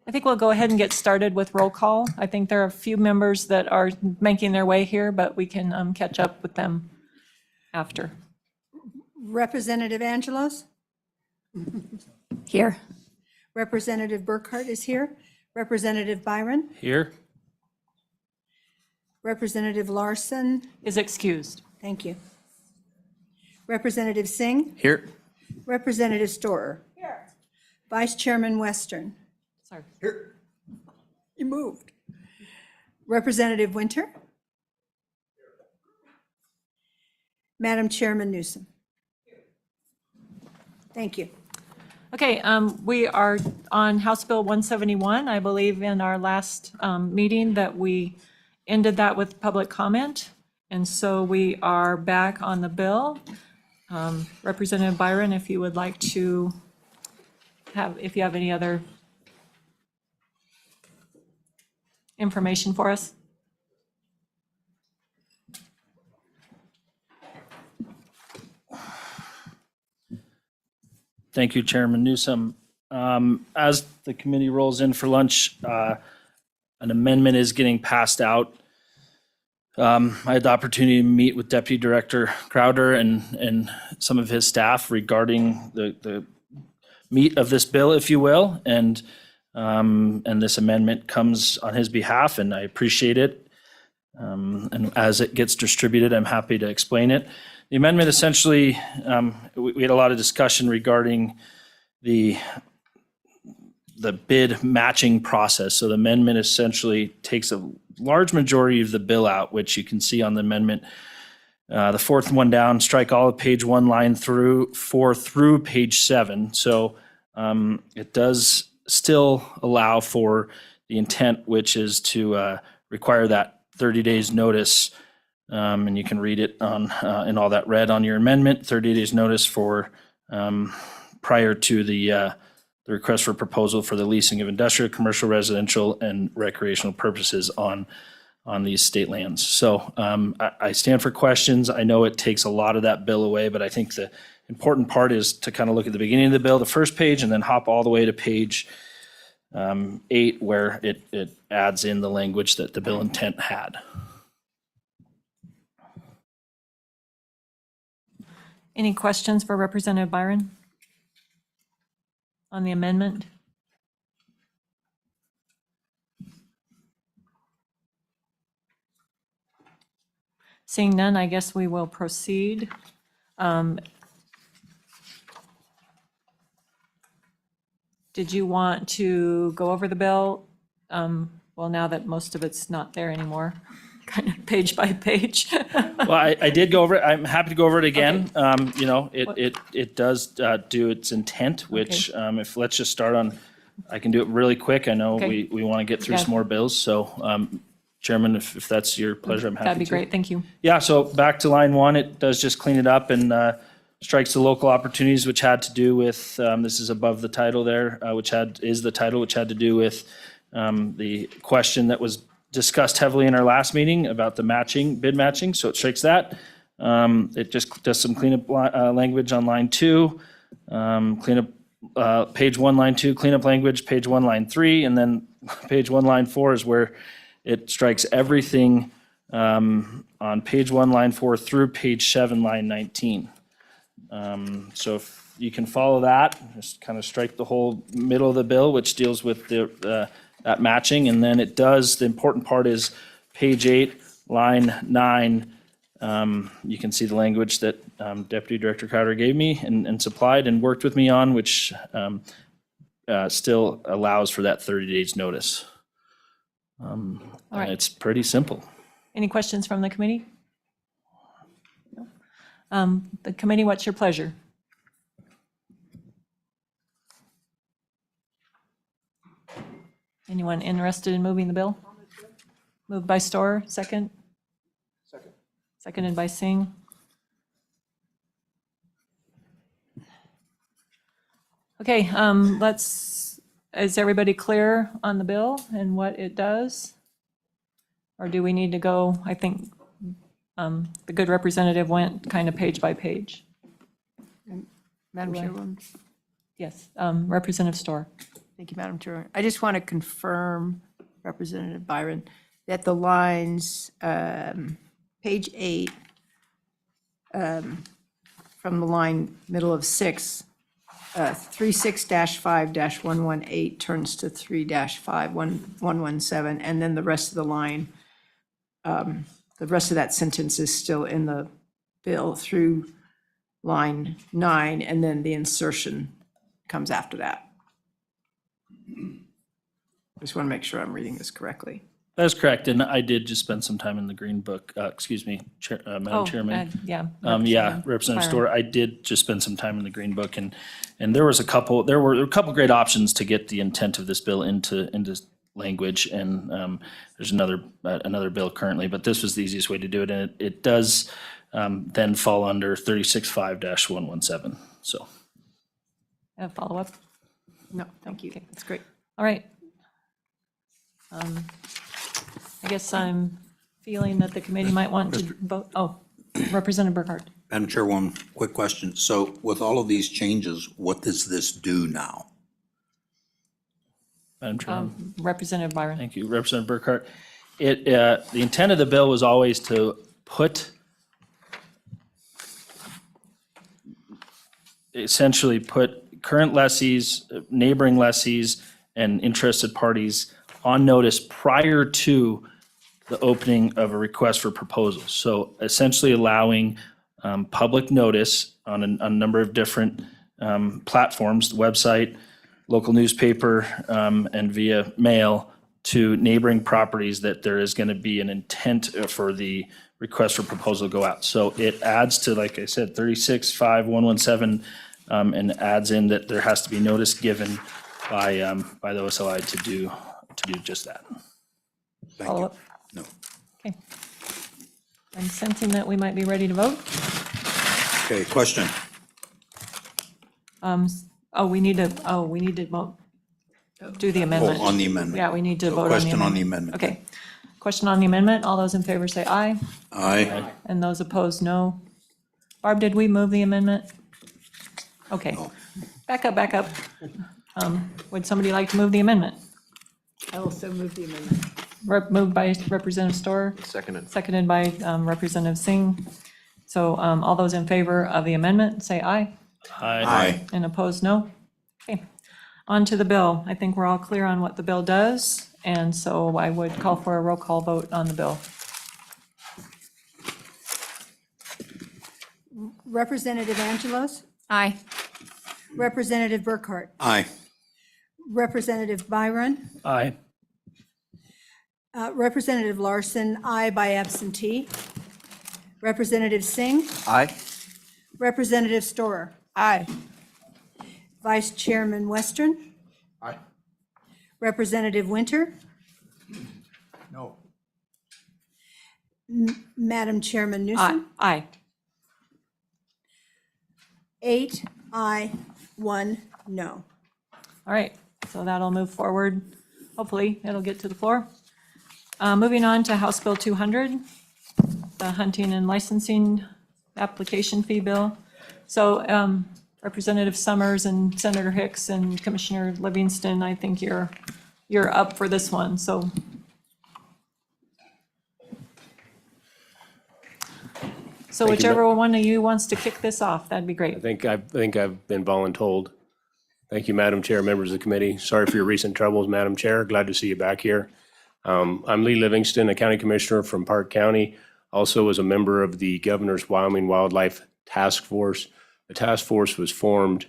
I think we'll go ahead and get started with roll call. I think there are a few members that are making their way here, but we can catch up with them after. Representative Angelos? Here. Representative Burkhart is here. Representative Byron? Here. Representative Larson? Is excused. Thank you. Representative Singh? Here. Representative Storer? Here. Vice Chairman Western? Sorry. You moved. Representative Winter? Madam Chairman Newsom? Thank you. Okay, we are on House Bill 171. I believe in our last meeting that we ended that with public comment. And so we are back on the bill. Representative Byron, if you would like to if you have any other information for us. Thank you, Chairman Newsom. As the committee rolls in for lunch, an amendment is getting passed out. I had the opportunity to meet with Deputy Director Crowder and some of his staff regarding the meat of this bill, if you will, and this amendment comes on his behalf, and I appreciate it. And as it gets distributed, I'm happy to explain it. The amendment essentially, we had a lot of discussion regarding the bid matching process. So the amendment essentially takes a large majority of the bill out, which you can see on the amendment. The fourth one down, strike all of page 1, line 4 through page 7. So it does still allow for the intent, which is to require that 30 days notice. And you can read it on in all that red on your amendment, 30 days notice for prior to the request for proposal for the leasing of industrial, commercial, residential, and recreational purposes on these state lands. So I stand for questions. I know it takes a lot of that bill away, but I think the important part is to kind of look at the beginning of the bill, the first page, and then hop all the way to page 8, where it adds in the language that the bill intent had. Any questions for Representative Byron on the amendment? Seeing none, I guess we will proceed. Did you want to go over the bill? Well, now that most of it's not there anymore, kind of page by page. Well, I did go over it. I'm happy to go over it again. You know, it does do its intent, which if let's just start on, I can do it really quick. I know Okay. we want to get through Yeah. some more bills. So Chairman, if that's your pleasure, I'm happy to. That'd be great, thank you. Yeah, so back to line 1, it does just clean it up and strikes the local opportunities, which had to do with, this is above the title there, which had to do with the question that was discussed heavily in our last meeting about the bid matching, so it strikes that. It just does some cleanup language on line 2, cleanup page 1, line 2, cleanup language, page 1, line 3, and then page 1, line 4 is where it strikes everything on page 1, line 4 through page 7, line 19. So if you can follow that, just kind of strike the whole middle of the bill, which deals with that matching. And then it does, the important part is page 8, line 9. You can see the language that Deputy Director Crowder gave me and supplied and worked with me on, which still allows for that 30 days notice. All right. It's pretty simple. Any questions from the committee? No. The committee, what's your pleasure? Anyone interested in moving the bill? Moved by Storer, second? Second. Seconded by Singh. Okay, is everybody clear on the bill and what it does? Or do we need to go, I think the good representative went kind of page by page. Madam Right. Chairwoman, Yes, Representative Storer. Thank you, Madam Chair. I just want to confirm, Representative Byron, that the lines, page 8, from the line middle of 6, 36-5-118 turns to 3-5-117, and then the rest of the line, the rest of that sentence is still in the bill through line 9, and then the insertion comes after that. Just want to make sure I'm reading this correctly. That's correct, and I did just spend some time in the Green Book, excuse me, Madam Chairman. Yeah. Yeah, Representative Byron. Storer, I did just spend some time in the Green Book, and there were a couple great options to get the intent of this bill into language, and there's another bill currently, but this was the easiest way to do it, and it does then fall under 36-5-117, so. A follow-up? No, thank you. Okay, that's great. All right. I guess I'm feeling that the committee might want to vote. Oh, Representative Burkhart. Madam Chair, one quick question. So with all of these changes, what does this do now? Madam Chair. Representative Byron. Thank you, Representative Burkhart. The intent of the bill was always to essentially put current lessees, neighboring lessees, and interested parties on notice prior to the opening of a request for proposals. So essentially allowing public notice on a number of different platforms, the website, local newspaper, and via mail to neighboring properties that there is going to be an intent for the request for proposal to go out. So it adds to, like I said, 36-5-117, and adds in that there has to be notice given by the OSLI to do just that. Thank you. Follow-up? No. Okay. I'm sensing that we might be ready to vote. Okay, question. We need to vote, do the amendment. On the amendment. Yeah, we need to So vote on the amendment. question on the amendment. Okay. Question on the amendment. All those in favor say aye, Aye. and those opposed, no. Barb, did we move the amendment? Okay. No. Back up. Would somebody like to move the amendment? I also move the amendment. Moved by Representative Storer, Seconded. seconded by Representative Singh. So all those in favor of the amendment, say aye, Aye. and opposed, no. Okay. On to the bill. I think we're all clear on what the bill does, and so I would call for a roll call vote on the bill. Representative Angelos? Aye. Representative Burkhart? Aye. Representative Byron? Aye. Representative Larson, aye by absentee. Representative Singh? Aye. Representative Storer? Aye. Vice Chairman Western? Aye. Representative Winter? No. Madam Chairman Aye. Newsom? Aye. 8 aye, 1 no. All right, so that'll move forward. Hopefully, it'll get to the floor. Moving on to House Bill 200, the hunting and licensing application fee bill. So Representative Summers and Senator Hicks and Commissioner Livingston, I think you're up for this one, so. So whichever one of you wants to kick this off, that'd be great. I think I've been voluntold. Thank you, Madam Chair, members of the committee. Sorry for your recent troubles, Madam Chair. Glad to see you back here. I'm Lee Livingston, a county commissioner from Park County. Also was a member of the Governor's Wyoming Wildlife Task Force. The task force was formed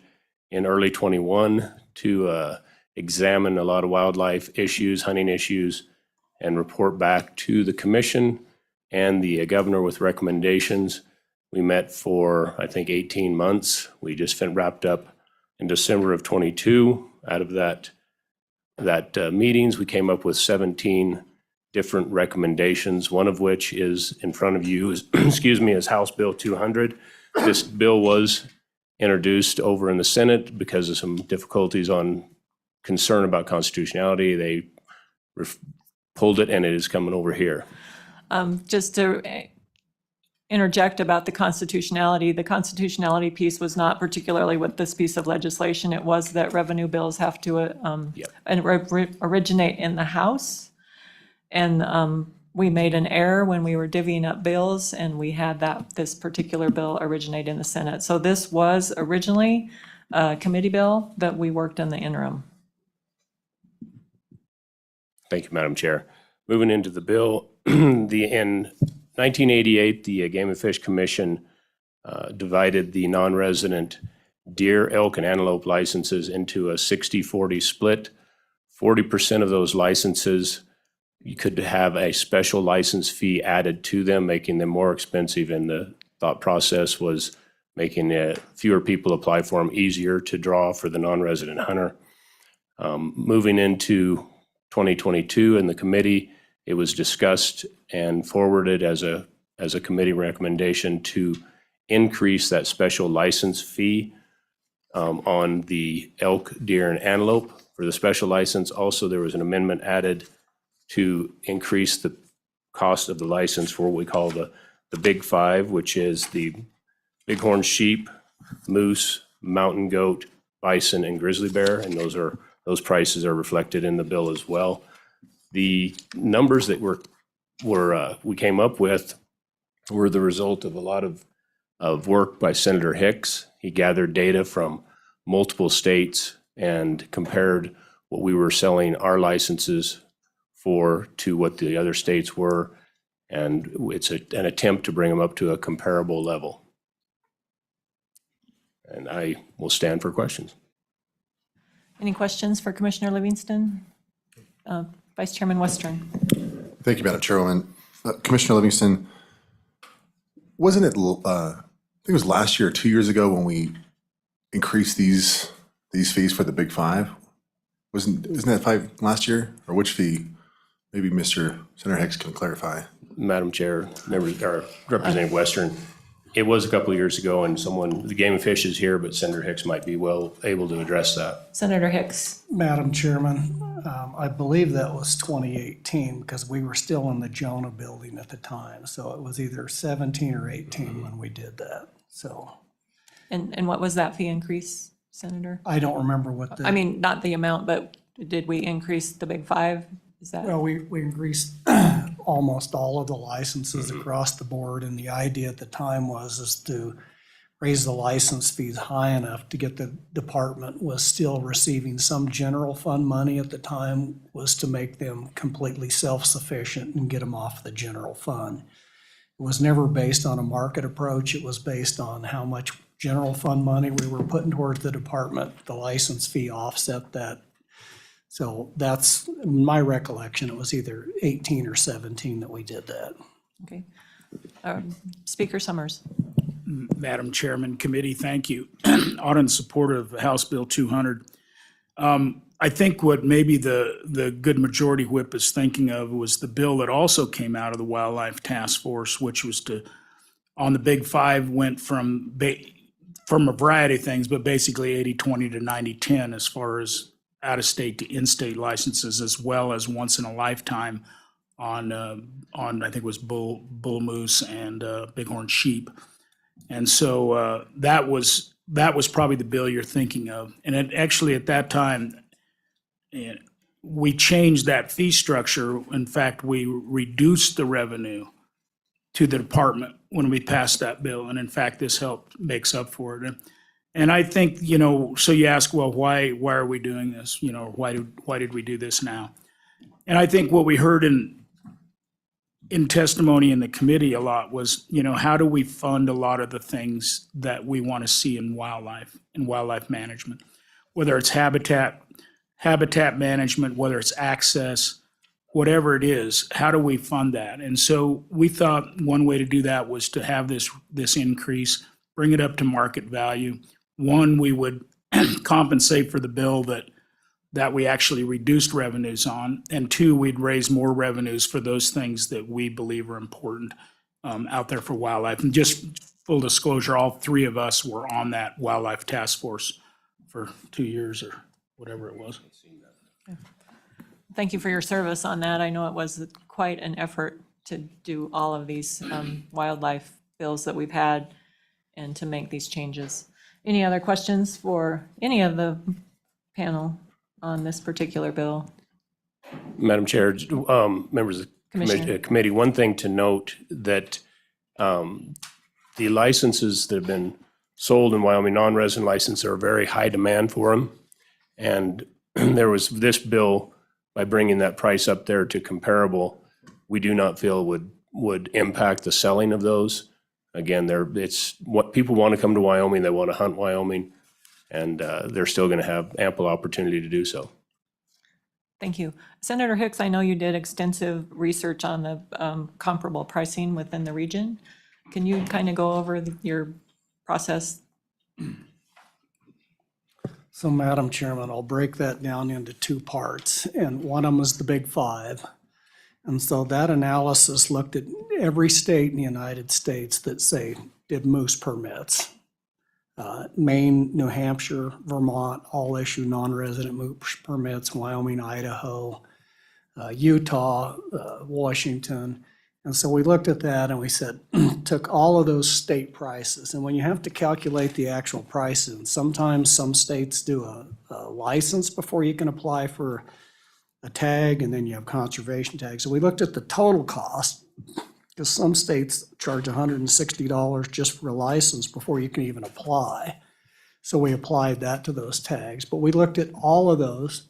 in early '21 to examine a lot of wildlife issues, hunting issues, and report back to the commission and the governor with recommendations. We met for, I think, 18 months. We just wrapped up in December of '22. Out of that meetings, we came up with 17 different recommendations, one of which is in front of you, is, excuse me, is House Bill 200. This bill was introduced over in the Senate because of some difficulties on concern about constitutionality. They pulled it, and it is coming over here. Just to interject about the constitutionality. The constitutionality piece was not particularly with this piece of legislation. It was that revenue bills have to originate in the House. And we made an error when we were divvying up bills, and we had this particular bill originate in the Senate. So this was originally a committee bill, but we worked in the interim. Thank you, Madam Chair. Moving into the bill, in 1988, the Game and Fish Commission divided the non-resident deer, elk, and antelope licenses into a 60-40 split. 40% of those licenses, you could have a special license fee added to them, making them more expensive, and the thought process was making fewer people apply for them, easier to draw for the non-resident hunter. Moving into 2022 in the committee, it was discussed and forwarded as a committee recommendation to increase that special license fee on the elk, deer, and antelope for the special license. Also, there was an amendment added to increase the cost of the license for what we call the Big Five, which is the bighorn sheep, moose, mountain goat, bison, and grizzly bear, and those prices are reflected in the bill as well. The numbers that we came up with were the result of a lot of work by Senator Hicks. He gathered data from multiple states and compared what we were selling our licenses for to what the other states were, and it's an attempt to bring them up to a comparable level. And I will stand for questions. Any questions for Commissioner Livingston? Vice Chairman Western. Thank you, Madam Chairwoman. Commissioner Livingston, wasn't it, I think it was last year or 2 years ago when we increased these fees for the Big Five? Isn't that five last year? Or which fee? Maybe Mr. Senator Hicks can clarify. Madam Chair, members, or Representative Western, it was a couple of years ago, and the Game and Fish is here, but Senator Hicks might be well able to address that. Senator Hicks. Madam Chairman, I believe that was 2018 because we were still in the Jonah building at the time. So it was either 17 or 18 when we did that. So And what was that fee increase, Senator? I don't remember what the. I mean, not the amount, but did we increase the Big Five? Is that? Well, we increased almost all of the licenses across the board, and the idea at the time is to raise the license fees high enough to get the department was still receiving some general fund money at the time, was to make them completely self-sufficient and get them off the general fund. It was never based on a market approach. It was based on how much general fund money we were putting towards the department. The license fee offset that. So that's my recollection. It was either 18 or 17 that we did that. Okay. Speaker Summers. Madam Chairman, committee, thank you. Out in support of House Bill 200. I think what maybe the good majority whip is thinking of was the bill that also came out of the Wildlife Task Force, which was on the Big Five, went from a variety of things, but basically 80-20 to 90-10 as far as out-of-state to in-state licenses, as well as once in a lifetime on I think it was bull moose and bighorn sheep. And so that was probably the bill you're thinking of. And it actually at that time, we changed that fee structure. In fact, we reduced the revenue to the department when we passed that bill. And in fact, this makes up for it. And I think, so you ask, well, why are we doing this? Why did we do this now? And I think what we heard in testimony in the committee a lot was, how do we fund a lot of the things that we want to see in wildlife management, whether it's habitat management, whether it's access, whatever it is, how do we fund that? And so we thought one way to do that was to have this increase, bring it up to market value. One, we would compensate for the bill that we actually reduced revenues on. And two, we'd raise more revenues for those things that we believe are important out there for wildlife. And just full disclosure, all three of us were on that Wildlife Task Force for 2 years or whatever it was. Thank you for your service on that. I know it was quite an effort to do all of these wildlife bills that we've had and to make these changes. Any other questions for any of the panel on this particular bill? Madam Chair, members of the Commissioner. committee, one thing to note that the licenses that have been sold in Wyoming, non-resident licenses, are very high demand for them. And there was this bill, by bringing that price up there to comparable, we do not feel would impact the selling of those. Again, it's what people want to come to Wyoming, they want to hunt Wyoming, and they're still going to have ample opportunity to do so. Thank you. Senator Hicks, I know you did extensive research on the comparable pricing within the region. Can you kind of go over your process? So, Madam Chairman, I'll break that down into two parts, and one of them is the Big Five. And so that analysis looked at every state in the United States that, say, did moose permits. Maine, New Hampshire, Vermont, all issue non-resident moose permits, Wyoming, Idaho, Utah, Washington. And so we looked at that and we said, took all of those state prices. And when you have to calculate the actual prices, sometimes some states do a license before you can apply for a tag, and then you have conservation tags. So we looked at the total cost, because some states charge $160 just for a license before you can even apply. So we applied that to those tags. But we looked at all of those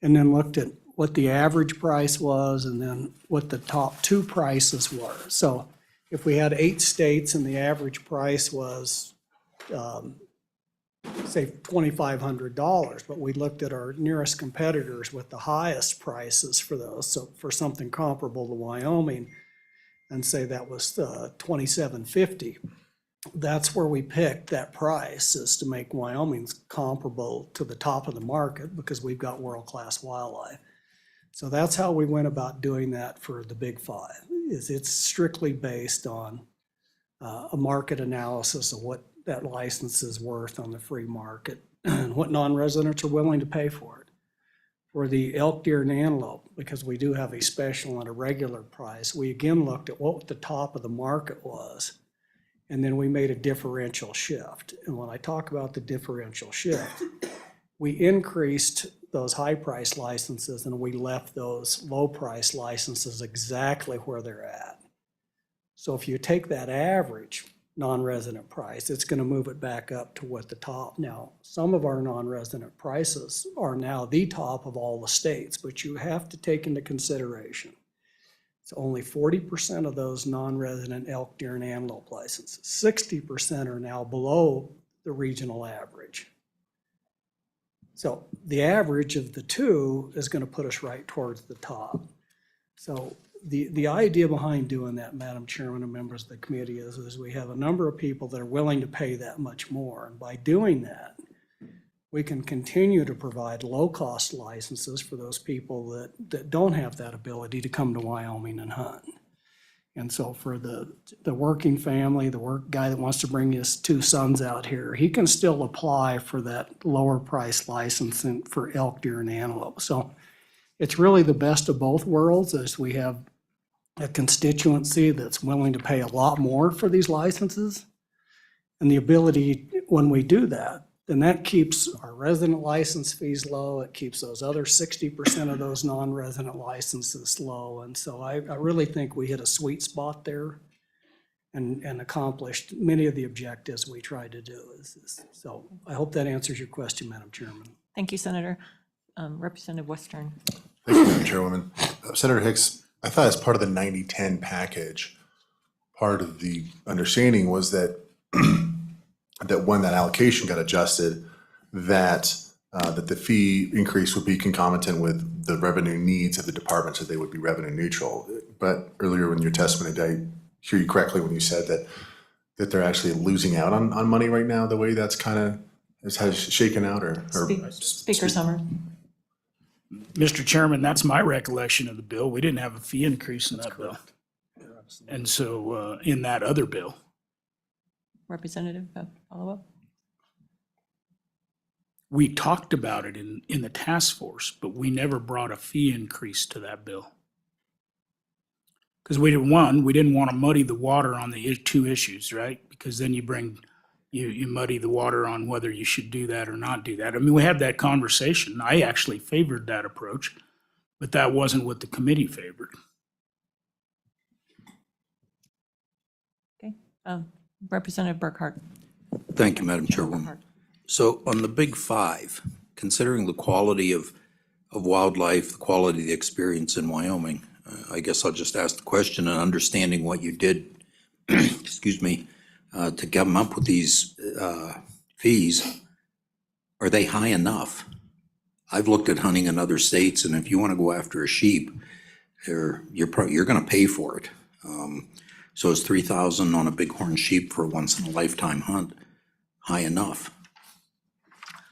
and then looked at what the average price was and then what the top two prices were. So if we had 8 states and the average price was, say, $2,500, but we looked at our nearest competitors with the highest prices for those, so for something comparable to Wyoming, and say that was $2,750. That's where we picked that price, is to make Wyoming's comparable to the top of the market, because we've got world-class wildlife. So that's how we went about doing that for the Big Five, is it's strictly based on a market analysis of what that license is worth on the free market and what non-residents are willing to pay for it. For the elk, deer, and antelope, because we do have a special and a regular price, we again looked at what the top of the market was, and then we made a differential shift. And when I talk about the differential shift, we increased those high-price licenses and we left those low-price licenses exactly where they're at. So if you take that average non-resident price, it's going to move it back up to what the top. Now, some of our non-resident prices are now the top of all the states, but you have to take into consideration, it's only 40% of those non-resident elk, deer, and antelope licenses. 60% are now below the regional average. So the average of the two is going to put us right towards the top. So the idea behind doing that, Madam Chairman and members of the committee, is we have a number of people that are willing to pay that much more. And by doing that, we can continue to provide low-cost licenses for those people that don't have that ability to come to Wyoming and hunt. And so for the working family, the guy that wants to bring his 2 sons out here, he can still apply for that lower price license for elk, deer, and antelope. So it's really the best of both worlds, as we have a constituency that's willing to pay a lot more for these licenses. And the ability, when we do that, then that keeps our resident license fees low. It keeps those other 60% of those non-resident licenses low. And so I really think we hit a sweet spot there and accomplished many of the objectives we tried to do. So I hope that answers your question, Madam Chairman. Thank you, Senator. Representative Western. Thank you, Madam Chairwoman. Senator Hicks, I thought as part of the 90-10 package, part of the understanding was that that when that allocation got adjusted, that the fee increase would be concomitant with the revenue needs of the department, so they would be revenue neutral. But earlier in your testimony, did I hear you correctly when you said that they're actually losing out on money right now, the way that's kind of has shaken out, or Speaker Summers. Mr. Chairman, that's my recollection of the bill. We didn't have a fee increase in that bill. And so in that other bill. Representative, follow-up? We talked about it in the task force, but we never brought a fee increase to that bill. Because we didn't want to muddy the water on the two issues, right? Because then you muddy the water on whether you should do that or not do that. I mean, we had that conversation. I actually favored that approach, but that wasn't what the committee favored. Okay. Representative Burkhart. Thank you, Madam Chairwoman. So on the big five, considering the quality of wildlife, the quality of the experience in Wyoming, I guess I'll just ask the question and understanding what you did, excuse me, to come up with these fees, are they high enough? I've looked at hunting in other states, and if you want to go after a sheep, you're going to pay for it. So is 3,000 on a bighorn sheep for a once-in-a-lifetime hunt high enough?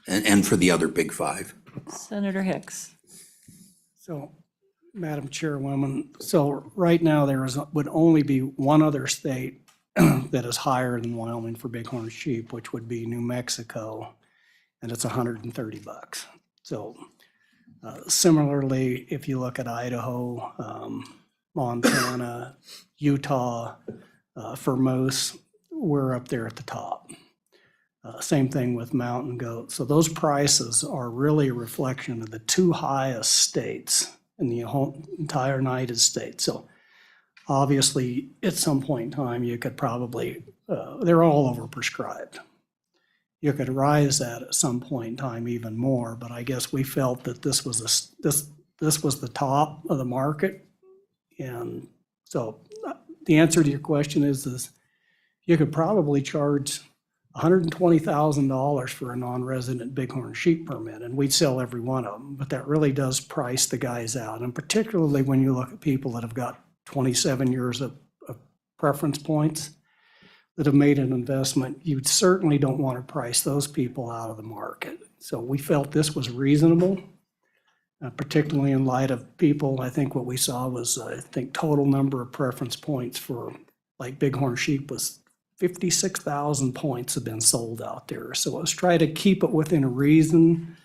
And for the other big five? Senator Hicks. So, Madam Chairwoman, so right now would only be one other state that is higher than Wyoming for bighorn sheep, which would be New Mexico, and it's $130. So similarly, if you look at Idaho, Montana, Utah, for moose, we're up there at the top. Same thing with mountain goat. So those prices are really a reflection of the two highest states in the whole entire United States. So obviously, at some point in time, you could probably, they're all overprescribed. You could rise that at some point in time even more, but I guess we felt that this was the top of the market. And so the answer to your question is you could probably charge $120,000 for a non-resident bighorn sheep permit, and we'd sell every one of them, but that really does price the guys out. And particularly when you look at people that have got 27 years of preference points that have made an investment, you certainly don't want to price those people out of the market. So we felt this was reasonable, particularly in light of people. I think what we saw was, total number of preference points for like bighorn sheep was 56,000 points have been sold out there. So let's try to keep it within a reason.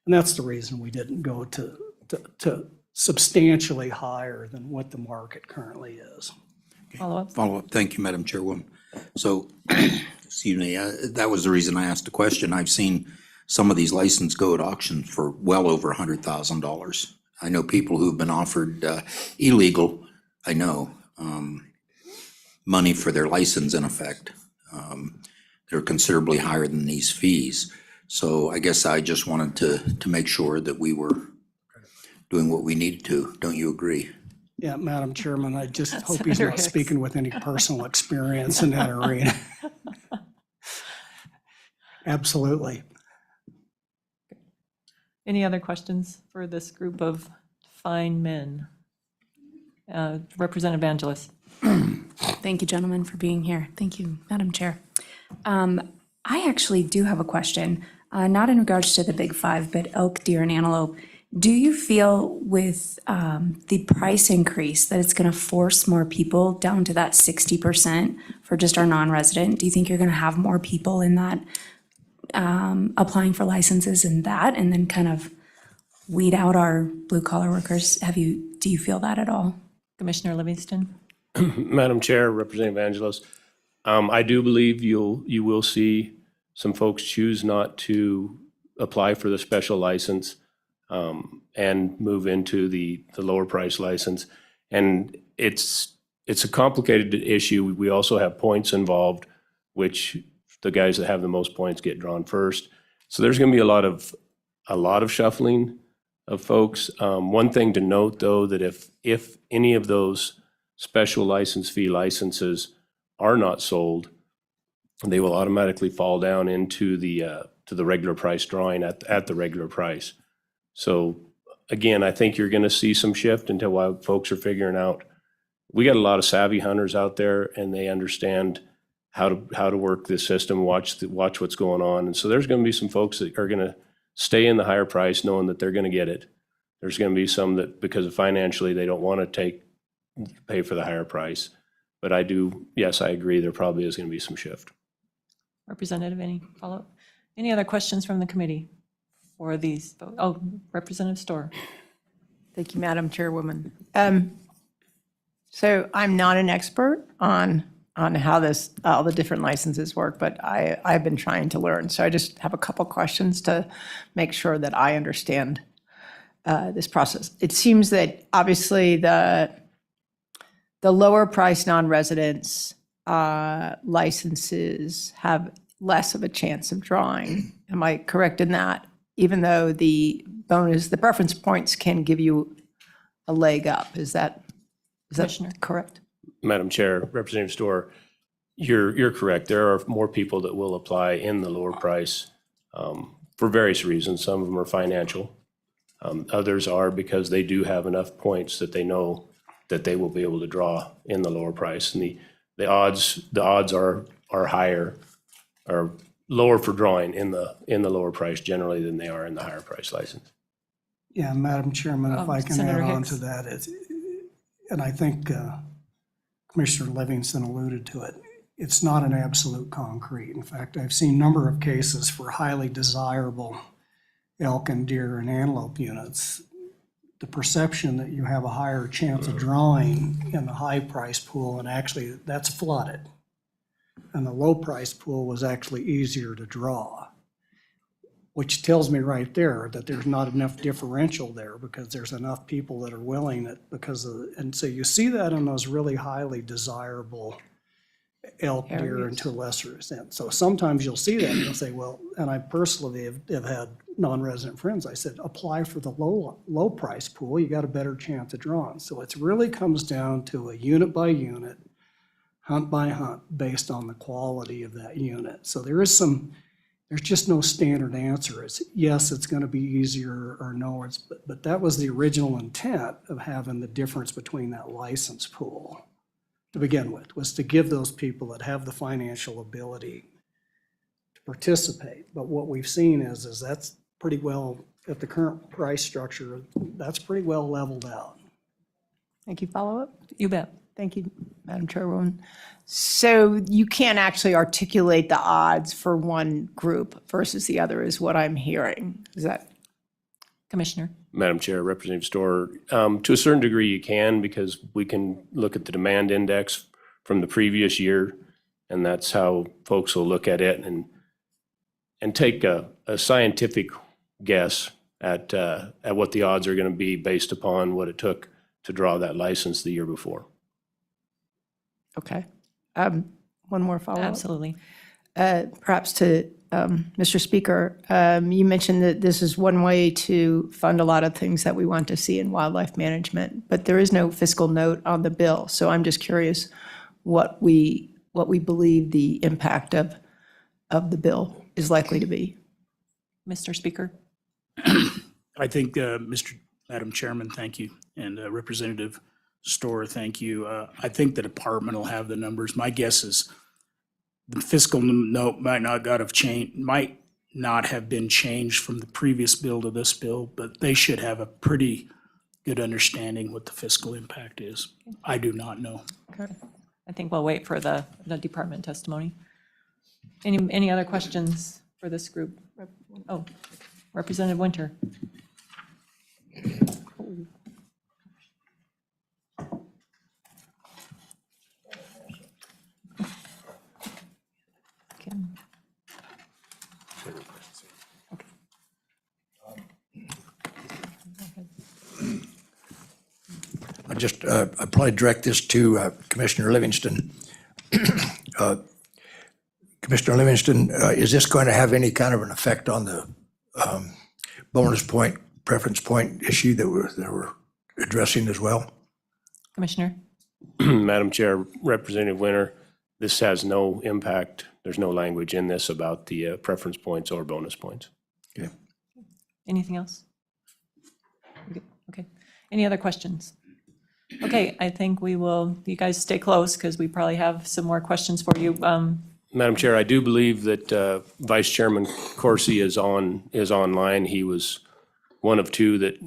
And that's the reason we didn't go to substantially higher than what the market currently is. Follow-up. Follow-up. Thank you, Madam Chairwoman. So, excuse me, that was the reason I asked the question. I've seen some of these licenses go at auction for well over $100,000. I know people who've been offered illegal, money for their license in effect. They're considerably higher than these fees. So I guess I just wanted to make sure that we were doing what we needed to. Don't you agree? Yeah, Madam Chairman, I just hope he's Senator not Hicks. speaking with any personal experience in that arena. Absolutely. Any other questions for this group of fine men? Representative Angeles. Thank you, gentlemen, for being here. Thank you, Madam Chair. I actually do have a question, not in regards to the big five, but elk, deer, and antelope. Do you feel with the price increase that it's going to force more people down to that 60% for just our non-resident? Do you think you're going to have more people in that applying for licenses in that, and then kind of weed out our blue-collar workers? Do you feel that at all? Commissioner Livingston. Madam Chair, Representative Angelos, I do believe you will see some folks choose not to apply for the special license and move into the lower price license. And it's a complicated issue. We also have points involved, which the guys that have the most points get drawn first. So there's going to be a lot of shuffling of folks. One thing to note, though, that if any of those special license fee licenses are not sold, they will automatically fall down into the regular price drawing at the regular price. So again, I think you're going to see some shift until folks are figuring out. We got a lot of savvy hunters out there, and they understand how to work this system, watch what's going on. And so there's going to be some folks that are going to stay in the higher price knowing that they're going to get it. There's going to be some that, because of financially, they don't want to pay for the higher price. But I agree, there probably is going to be some shift. Representative, any follow-up? Any other questions from the committee for these? Representative Storr. Thank you, Madam Chairwoman. So I'm not an expert on how this, all the different licenses work, but I've been trying to learn. So I just have a couple questions to make sure that I understand this process. It seems that obviously the lower price non-residents licenses have less of a chance of drawing. Am I correct in that? Even though the preference points can give you a leg up. Is that correct? Madam Chair, Representative Storr, you're correct. There are more people that will apply in the lower price for various reasons. Some of them are financial. Others are because they do have enough points that they know that they will be able to draw in the lower price. And the odds are higher, are lower for drawing in the lower price generally than they are in the higher price license. Yeah, Madam Chairman, if I can add Senator on Hicks. to that, and I think Commissioner Livingston alluded to it, it's not an absolute concrete. In fact, I've seen a number of cases for highly desirable elk and deer and antelope units. The perception that you have a higher chance of drawing in the high price pool, and actually that's flooded. And the low price pool was actually easier to draw, which tells me right there that there's not enough differential there because there's enough people that are willing that and so you see that in those really highly desirable elk, deer, and to a lesser extent. So sometimes you'll see that and you'll say, well, and I personally have had non-resident friends, I said, apply for the low price pool, you got a better chance of drawing. So it really comes down to a unit by unit, hunt by hunt, based on the quality of that unit. So there's just no standard answer. It's yes, it's going to be easier, or no, but that was the original intent of having the difference between that license pool to begin with, was to give those people that have the financial ability to participate. But what we've seen is that's pretty well, at the current price structure, that's pretty well leveled out. Thank you. Follow up? You bet. Thank you, Madam Chairwoman. So you can't actually articulate the odds for one group versus the other is what I'm hearing. Is that? Commissioner. Madam Chair, Representative Storr, to a certain degree you can, because we can look at the demand index from the previous year, and that's how folks will look at it and take a scientific guess at what the odds are going to be based upon what it took to draw that license the year before. Okay. One more follow-up. Absolutely. Perhaps to Mr. Speaker, you mentioned that this is one way to fund a lot of things that we want to see in wildlife management, but there is no fiscal note on the bill. So I'm just curious what we believe the impact of the bill is likely to be. Mr. Speaker. I think, Madam Chairman, thank you, and Representative Storr, thank you. I think the department will have the numbers. My guess is the fiscal note might not have been changed from the previous bill to this bill, but they should have a pretty good understanding what the fiscal impact is. I do not know. Okay. I think we'll wait for the department testimony. Any other questions for this group? Oh, Representative Winter. Okay. I probably direct this to Commissioner Livingston. Commissioner Livingston, is this going to have any kind of an effect on the bonus point, preference point issue that we're addressing as well? Commissioner. Madam Chair, Representative Winter, this has no impact. There's no language in this about the preference points or bonus points. Okay. Anything else? Okay. Any other questions? Okay, I think you guys stay close because we probably have some more questions for you. Madam Chair, I do believe that Vice Chairman Corsi is online. He was one of two that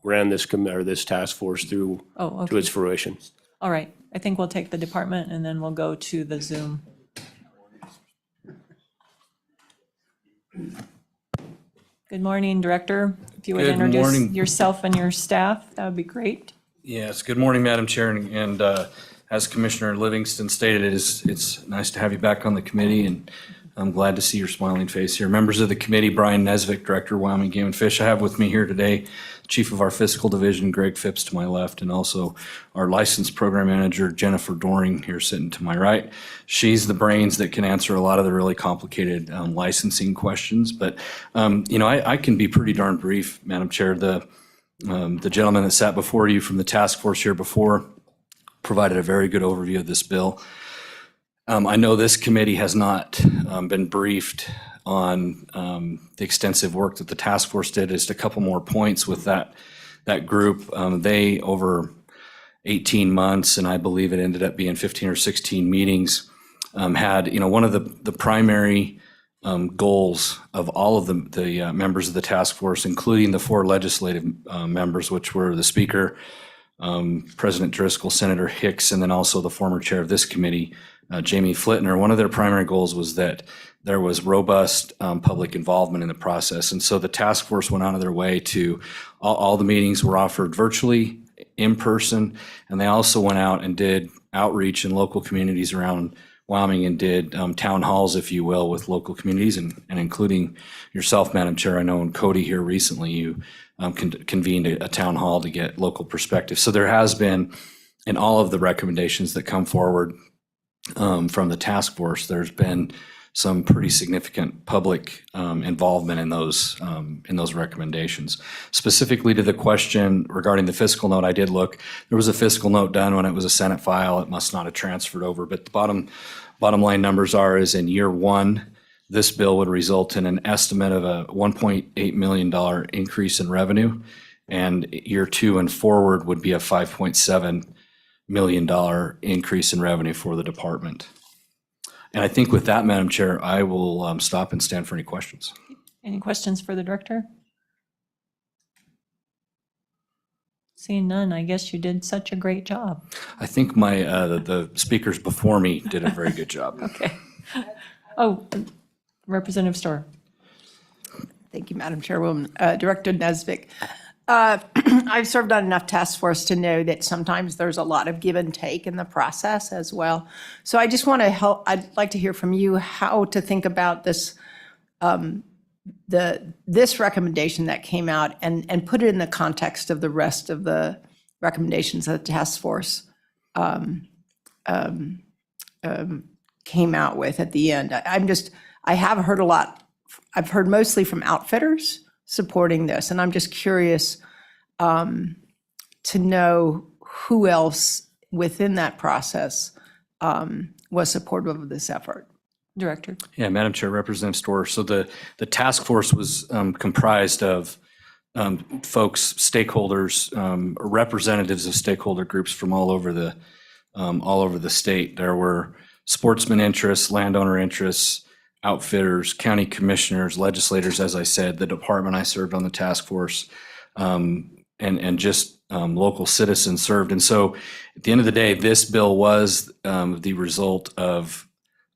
ran this task force through Oh, to okay. its fruition. All right. I think we'll take the department and then we'll go to the Zoom. Good morning, Director. If you would Good introduce morning. yourself and your staff, that would be great. Yes, good morning, Madam Chair, and as Commissioner Livingston stated, it's nice to have you back on the committee, and I'm glad to see your smiling face here. Members of the committee, Brian Nesvik, Director, Wyoming Game and Fish. I have with me here today Chief of our Fiscal Division, Greg Phipps, to my left, and also our Licensed Program Manager, Jennifer Doring, here sitting to my right. She's the brains that can answer a lot of the really complicated licensing questions, but I can be pretty darn brief, Madam Chair. The gentleman that sat before you from the task force here before provided a very good overview of this bill. I know this committee has not been briefed on the extensive work that the task force did. Just a couple more points with that group. They, over 18 months, and I believe it ended up being 15 or 16 meetings, had, one of the primary goals of all of the members of the task force, including the 4 legislative members, which were the Speaker, President Driscoll, Senator Hicks, and then also the former chair of this committee, Jamie Flitner. One of their primary goals was that there was robust public involvement in the process. And so the task force went out of their way to, all the meetings were offered virtually, in person, and they also went out and did outreach in local communities around Wyoming and did town halls, if you will, with local communities and including yourself, Madam Chair. I know in Cody here recently, you convened a town hall to get local perspective. So there has been, in all of the recommendations that come forward from the task force, there's been some pretty significant public involvement in those recommendations. Specifically to the question regarding the fiscal note, I did look. There was a fiscal note done when it was a Senate file. It must not have transferred over. But the bottom line numbers is in year 1, this bill would result in an estimate of a $1.8 million increase in revenue, and year 2 and forward would be a $5.7 million increase in revenue for the department. And I think with that, Madam Chair, I will stop and stand for any questions. Any questions for the director? Seeing none, I guess you did such a great job. I think the speakers before me did a very good job. Okay. Oh, Representative Storr. Thank you, Madam Chairwoman. Director Nesvik. I've served on enough task force to know that sometimes there's a lot of give and take in the process as well. So I just want to help, I'd like to hear from you how to think about this, this recommendation that came out and put it in the context of the rest of the recommendations that the task force came out with at the end. I have heard a lot, I've heard mostly from outfitters supporting this, and I'm just curious to know who else within that process was supportive of this effort. Director. Yeah, Madam Chair, Representative Storr. So the task force was comprised of folks, stakeholders, representatives of stakeholder groups from all over the state. There were sportsman interests, landowner interests, outfitters, county commissioners, legislators, as I said, the department I served on the task force, and just local citizens served. And so at the end of the day, this bill was the result of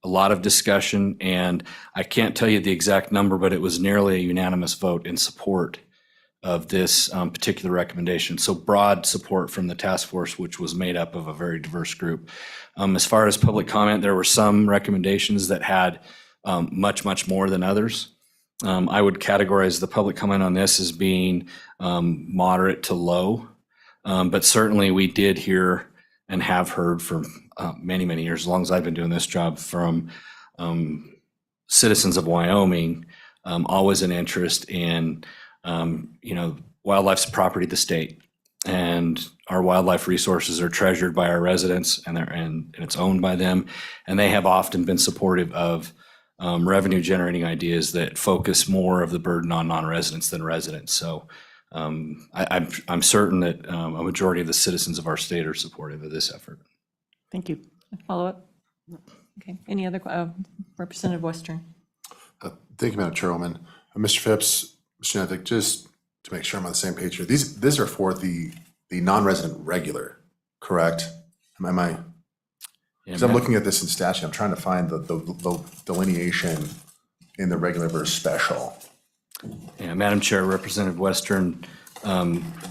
a lot of discussion, and I can't tell you the exact number, but it was nearly a unanimous vote in support of this particular recommendation. So broad support from the task force, which was made up of a very diverse group. As far as public comment, there were some recommendations that had much more than others. I would categorize the public comment on this as being moderate to low, but certainly we did hear and have heard for many years, as long as I've been doing this job, from citizens of Wyoming, always an interest in, wildlife's a property of the state, and our wildlife resources are treasured by our residents, and it's owned by them, and they have often been supportive of revenue generating ideas that focus more of the burden on non-residents than residents. So I'm certain that a majority of the citizens of our state are supportive of this effort. Thank you. Follow up? Okay. Any other, Representative Western? Thank you, Madam Chairwoman. Mr. Phipps, Mr. Nethick, just to make sure I'm on the same page here, these are for the non-resident regular, correct? Am I? Because I'm looking at this in statute, I'm trying to find the delineation in the regular versus special. Yeah, Madam Chair, Representative Western,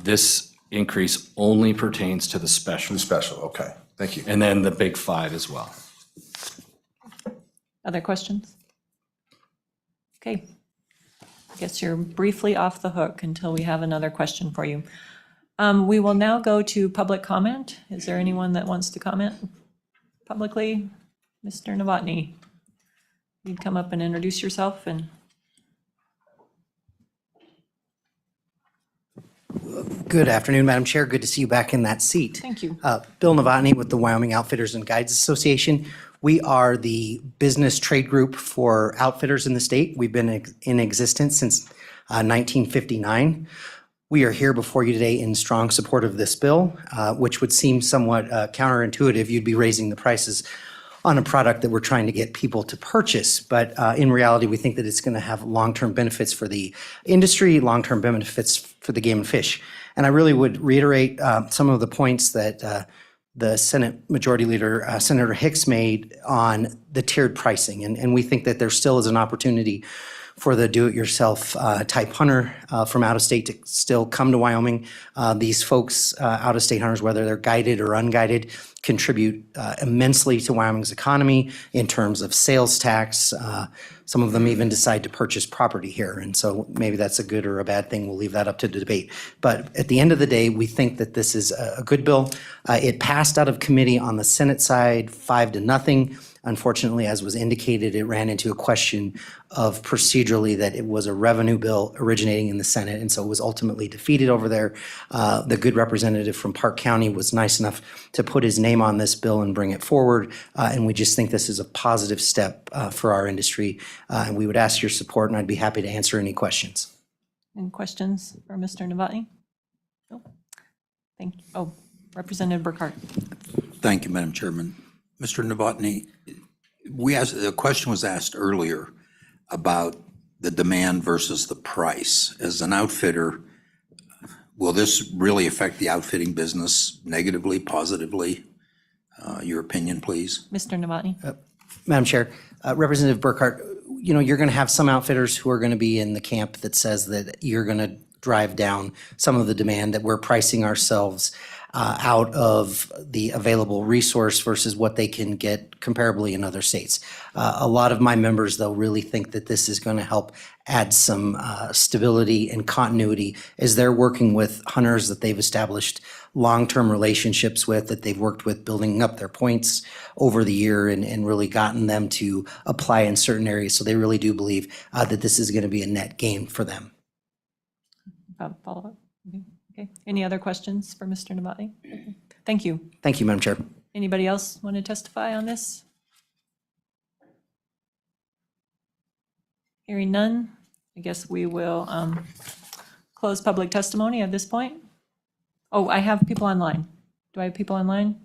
this increase only pertains to the special, Special, okay, thank you. and then the big five as well. Other questions? Okay. I guess you're briefly off the hook until we have another question for you. We will now go to public comment. Is there anyone that wants to comment publicly? Mr. Novotny, you'd come up and introduce yourself and. Good afternoon, Madam Chair. Good to see you back in that seat. Thank you. Bill Novotny with the Wyoming Outfitters and Guides Association. We are the business trade group for outfitters in the state. We've been in existence since 1959. We are here before you today in strong support of this bill, which would seem somewhat counterintuitive. You'd be raising the prices on a product that we're trying to get people to purchase. But in reality, we think that it's going to have long-term benefits for the industry, long-term benefits for the game and fish. And I really would reiterate some of the points that the Senate Majority Leader, Senator Hicks, made on the tiered pricing. And we think that there still is an opportunity for the do-it-yourself type hunter from out of state to still come to Wyoming. These folks, out-of-state hunters, whether they're guided or unguided, contribute immensely to Wyoming's economy in terms of sales tax. Some of them even decide to purchase property here. And so maybe that's a good or a bad thing. We'll leave that up to debate. But at the end of the day, we think that this is a good bill. It passed out of committee on the Senate side 5-0. Unfortunately, as was indicated, it ran into a question of procedurally that it was a revenue bill originating in the Senate, and so it was ultimately defeated over there. The good representative from Park County was nice enough to put his name on this bill and bring it forward, and we just think this is a positive step for our industry, and we would ask your support, and I'd be happy to answer any questions. Any questions for Mr. Novotny? No? Thank you. Oh, Representative Burkhart. Thank you, Madam Chairman. Mr. Novotny, the question was asked earlier about the demand versus the price. As an outfitter, will this really affect the outfitting business negatively, positively? Your opinion, please. Mr. Novotny. Madam Chair, Representative Burkhart, you know, you're going to have some outfitters who are going to be in the camp that says that you're going to drive down some of the demand, that we're pricing ourselves out of the available resource versus what they can get comparably in other states. A lot of my members, though, really think that this is going to help add some stability and continuity as they're working with hunters that they've established long-term relationships with, that they've worked with building up their points over the year and really gotten them to apply in certain areas. So they really do believe that this is going to be a net gain for them. Follow up? Okay. Any other questions for Mr. Novotny? Okay. Thank you. Thank you, Madam Chair. Anybody else want to testify on this? Hearing none, I guess we will close public testimony at this point. Oh, I have people online. Do I have people online?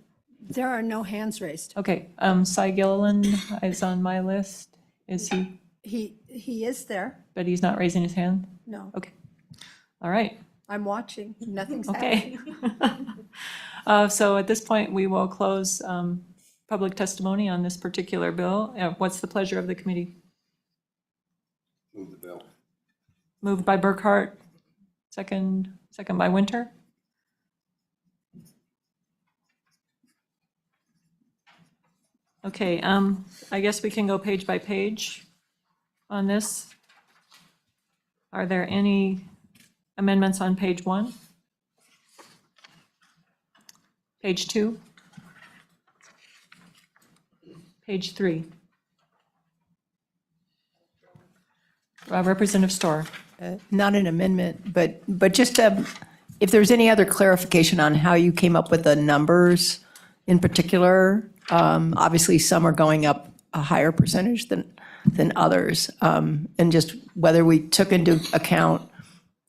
There are no hands raised. Okay, Cy Gilliland is on my list. Is he? He is there. But he's not raising his hand? No, Okay. All right. I'm watching. Nothing's Okay. happening. So at this point, we will close public testimony on this particular bill. What's the pleasure of the committee? Move the bill. Moved by Burkhart, second by Winter. Okay, I guess we can go page by page on this. Are there any amendments on page 1? Page 2? Page 3? Representative Storr. Not an amendment, but just if there's any other clarification on how you came up with the numbers in particular. Obviously, some are going up a higher percentage than others. And just whether we took into account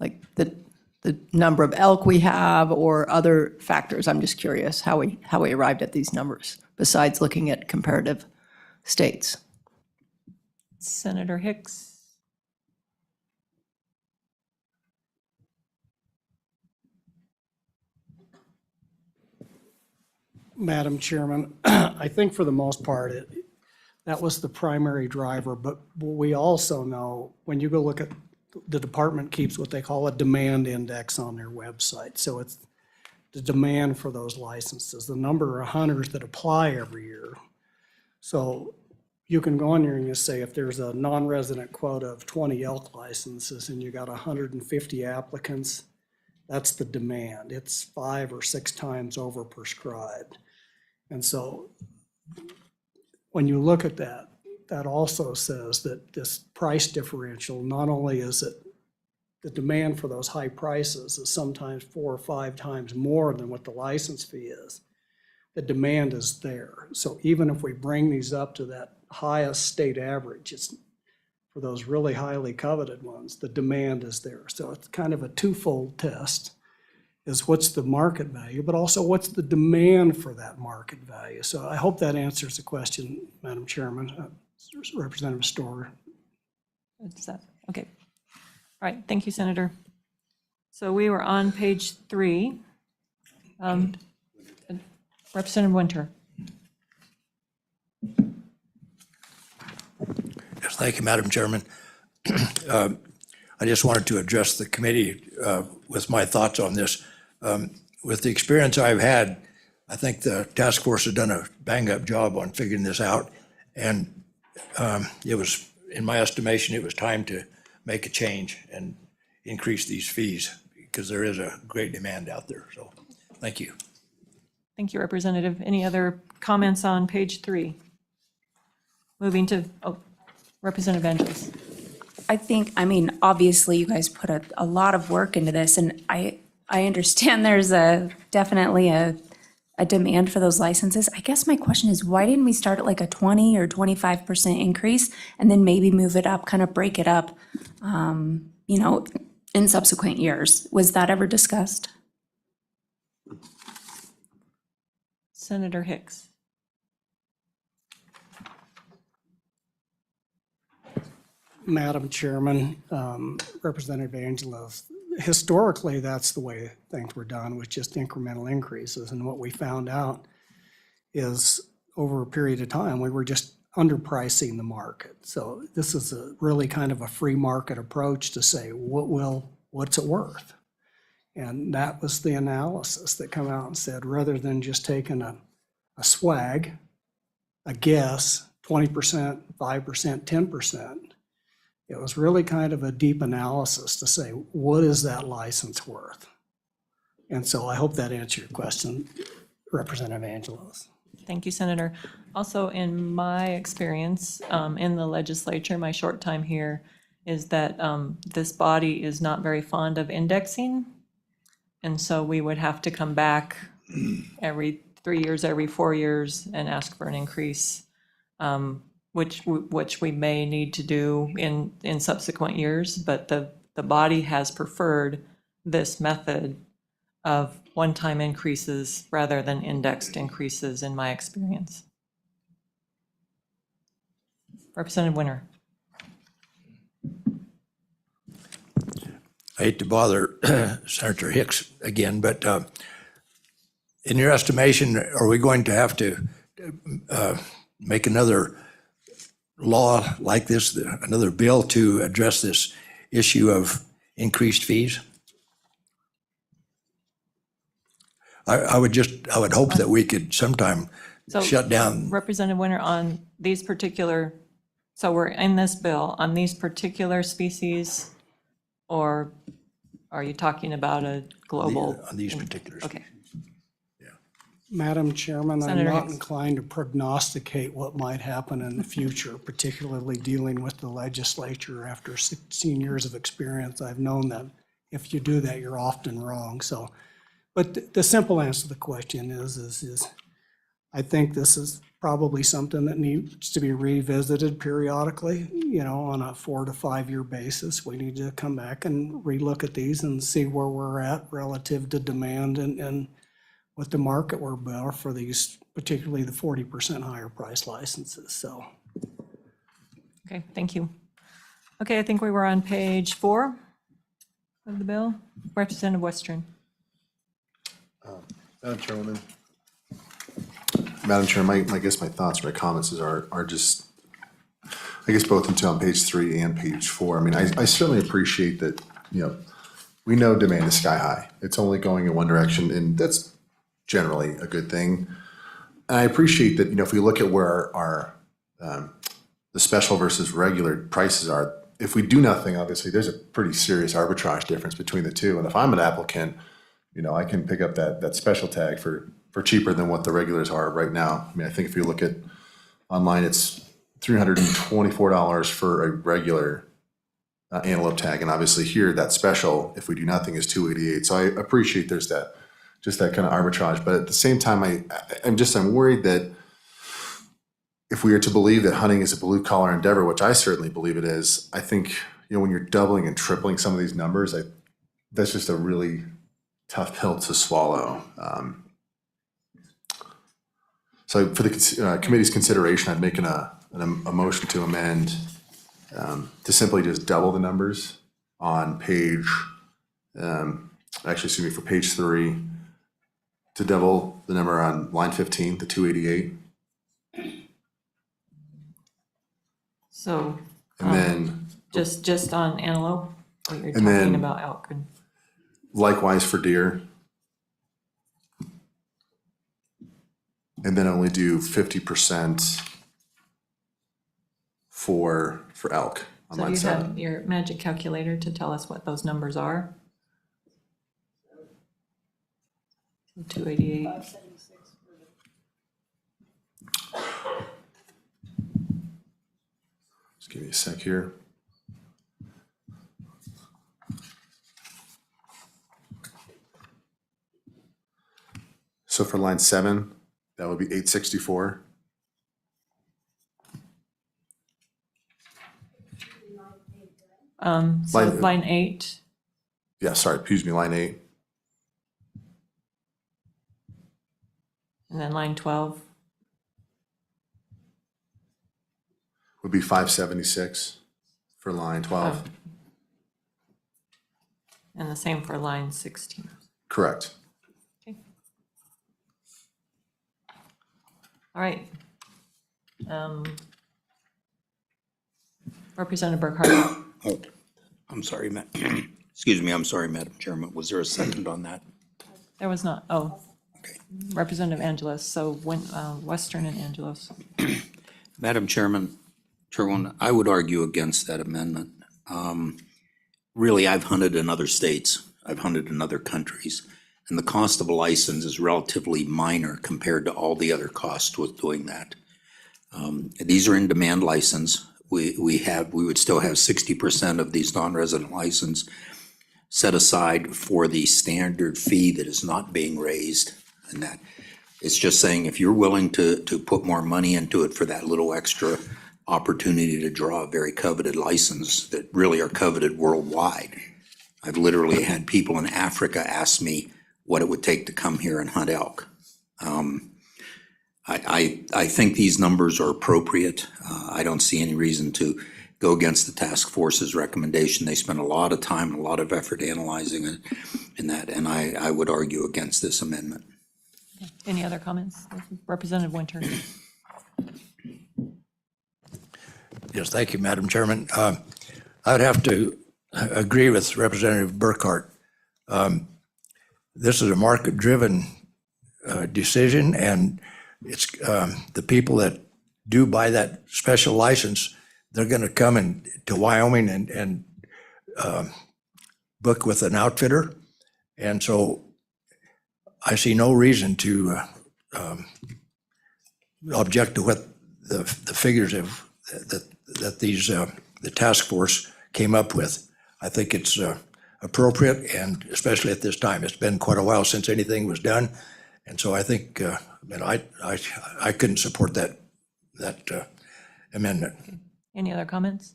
like the number of elk we have or other factors. I'm just curious how we arrived at these numbers, besides looking at comparative states. Senator Hicks. Madam Chairman, I think for the most part, that was the primary driver, but we also know, when you go look at, the department keeps what they call a demand index on their website. So the demand for those licenses, the number of hunters that apply every year. So you can go in there and you say, if there's a non-resident quota of 20 elk licenses and you got 150 applicants, that's the demand. It's 5 or 6 times overprescribed. And so when you look at that, that also says that this price differential, not only is it the demand for those high prices is sometimes 4 or 5 times more than what the license fee is, the demand is there. So even if we bring these up to that highest state average, it's for those really highly coveted ones, the demand is there. So it's kind of a twofold test, is what's the market value, but also what's the demand for that market value. So I hope that answers the question, Madam Chairman. Representative Storer. Is that, okay. All right, thank you, Senator. So we were on page 3. Representative Winter. Yes, thank you, Madam Chairman. I just wanted to address the committee with my thoughts on this. With the experience I've had, I think the task force has done a bang-up job on figuring this out. And it was, in my estimation, it was time to make a change and increase these fees because there is a great demand out there. So, thank you. Thank you, Representative. Any other comments on page 3? Moving to, Representative Angelos. I think, I mean, obviously you guys put a lot of work into this, and I understand there's definitely a demand for those licenses. I guess my question is, why didn't we start at like a 20 or 25% increase and then maybe move it up, kind of break it up, in subsequent years? Was that ever discussed? Senator Hicks. Madam Chairman, Representative Angelos, historically, that's the way things were done, with just incremental increases. And what we found out is over a period of time, we were just underpricing the market. So this is a really kind of a free market approach to say, what's it worth? And that was the analysis that come out and said, rather than just taking a swag, a guess, 20%, 5%, 10%, it was really kind of a deep analysis to say, what is that license worth? And so I hope that answered your question, Representative Angelos. Thank you, Senator. Also, in my experience in the legislature, my short time here, is that this body is not very fond of indexing. And so we would have to come back every 3 years, every 4 years, and ask for an increase, which we may need to do in subsequent years. But the body has preferred this method of one-time increases rather than indexed increases, in my experience. Representative Winter. I hate to bother Senator Hicks again, but in your estimation, are we going to have to make another law like this, another bill to address this issue of increased fees? I would hope that we could sometime So, shut down. Representative Winter, on these particular, so we're in this bill, on these particular species, or are you talking about a global? On these particulars. Okay. Madam Chairman, I'm Senator not Hicks. inclined to prognosticate what might happen in the future, particularly dealing with the legislature. After 16 years of experience, I've known that if you do that, you're often wrong. So, but the simple answer to the question is I think this is probably something that needs to be revisited periodically, on a 4 to 5 year basis. We need to come back and relook at these and see where we're at relative to demand and what the market will bear for these, particularly the 40% higher price licenses. So. Okay, thank you. Okay, I think we were on page 4 of the bill. Representative Western. Madam Chairwoman. Madam Chair, my thoughts, my comments are just, I guess both on page 3 and page 4. I mean, I certainly appreciate that, we know demand is sky high. It's only going in one direction, and that's generally a good thing. And I appreciate that, if we look at where our the special versus regular prices are, if we do nothing, obviously, there's a pretty serious arbitrage difference between the two. And if I'm an applicant, I can pick up that special tag for cheaper than what the regulars are right now. I mean, I think if you look at online, it's $324 for a regular antelope tag, and obviously here, that special, if we do nothing, is $288. So I appreciate there's that kind of arbitrage, but at the same time, I'm worried that if we are to believe that hunting is a blue collar endeavor, which I certainly believe it is, I think when you're doubling and tripling some of these numbers, that's just a really tough pill to swallow. So for the committee's consideration, I'd make a motion to amend to simply just double the numbers on page, for page 3, to double the number on line 15 to 288. So And then just on antelope, or you're And talking then- about elk? likewise for deer. And then only do 50% for elk on So line you 7. have your magic calculator to tell us what those numbers are? 288. Just give me a sec here. So for line 7, that would be 864. So Line- line 8, Yeah, sorry, excuse me, line 8. and then line 12, Would be 576 for line 12. and the same for line 16. Correct. Okay. All right. Representative Burkhart. Oh, I'm sorry, excuse me, I'm sorry, Madam Chairman. Was there a second on that? There was not, oh, Okay. Representative Angelos, so when, Western and Angelos. Madam Chairwoman, I would argue against that amendment. Really, I've hunted in other states, I've hunted in other countries, and the cost of a license is relatively minor compared to all the other costs with doing that. These are in-demand license. We would still have 60% of these non-resident license set aside for the standard fee that is not being raised. And that, it's just saying, if you're willing to put more money into it for that little extra opportunity to draw a very coveted license that really are coveted worldwide. I've literally had people in Africa ask me what it would take to come here and hunt elk. I think these numbers are appropriate. I don't see any reason to go against the task force's recommendation. They spent a lot of time and a lot of effort analyzing it and I would argue against this amendment. Any other comments? Representative Winter. Yes, thank you, Madam Chairman. I'd have to agree with Representative Burkhart. This is a market-driven decision, and it's the people that do buy that special license, they're going to come to Wyoming and book with an outfitter. And so I see no reason to object to what the figures that the task force came up with. I think it's appropriate, and especially at this time. It's been quite a while since anything was done. And so I think, I couldn't support that amendment. Any other comments?